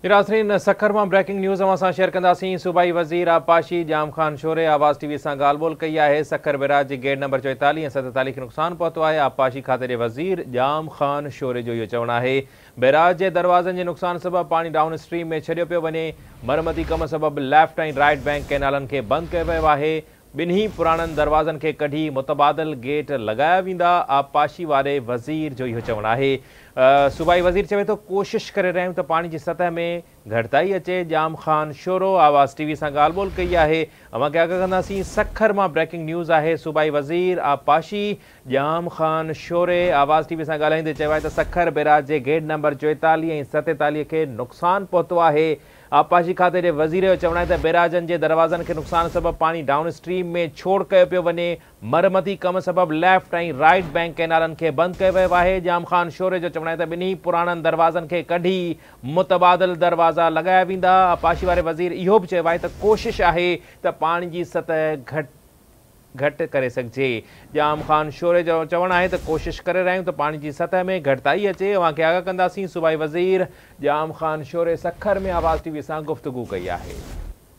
नाज़रीन सखर में breaking news अवां शेयर कंदासीं। सूबाई वज़ीर आबपाशी जाम खान शोरे आवाज़ टीवी से ॻाल्हि ॿोल कई है। सखर बैराज के गेट नंबर 44 ऐं 47 के नुक़सान पहुतो है। आबपाशी खाते के वज़ीर जाम खान शोरे जो इहो चवणु है। बैराज के दरवाज़न के नुक़सान सबब पानी डाउन स्ट्रीम में छॾियो पियो वञे। मरमती कम सबब लेफ्ट ऐं राइट बैंक कैनालन के बंद कयो वियो आहे। ॿिन्ही पुराणनि दरवाज़न के कढी मुतबादिल गेट लगाया वेंदा। आबपाशी वारे वज़ीर जो इहो चवणु आहे। सूबाई वज़ीर चवे तो कोशिश करे रहियूं त पानी की सतह में घटिताई अचे। जाम खान शोरो आवाज़ टीवी से ॻाल्हि ॿोल कई है। अवां खे आगाह कंदासीं सखर में ब्रेकिंग न्यूज़ है। सूबाई वज़ीर आबपाशी जाम खान शोरे आवाज़ टीवी से ॻाल्हाईंदे चयो आहे त सखर बैराज के गेट नंबर 44 ऐं 47 के नुक़सान पहुतो है। आबपाशी खाते के वज़ीर जो चवणु आहे त बैराजन के दरवाज़न के नुक़सान सबब पानी डाउन स्ट्रीम में छोड़ कयो पियो वञे। मरमती कम सबब लेफ्ट ऐं राइट बैंक कैनालन के बंद कयो वियो आहे। जाम खान शोरे जो चवणु आहे त ॿिन्ही पुराणनि दरवाज़न के कढी मुतबादिल दरवाज़ा लगाया वेंदा। आबपाशी वारे वज़ीर इहो बि चयो आहे त कोशिश आहे त पानी की सतह घट करे सके। जाम खान शोरे जो चवणु है तो कोशिश करे रहियूं तो पानी की सतह में घटिताई अचे। अवां खे आगाह कंदासीं सूबाई वज़ीर जाम खान शोरे सखर में आवाज़ टीवी से गुफ्तगू कई है।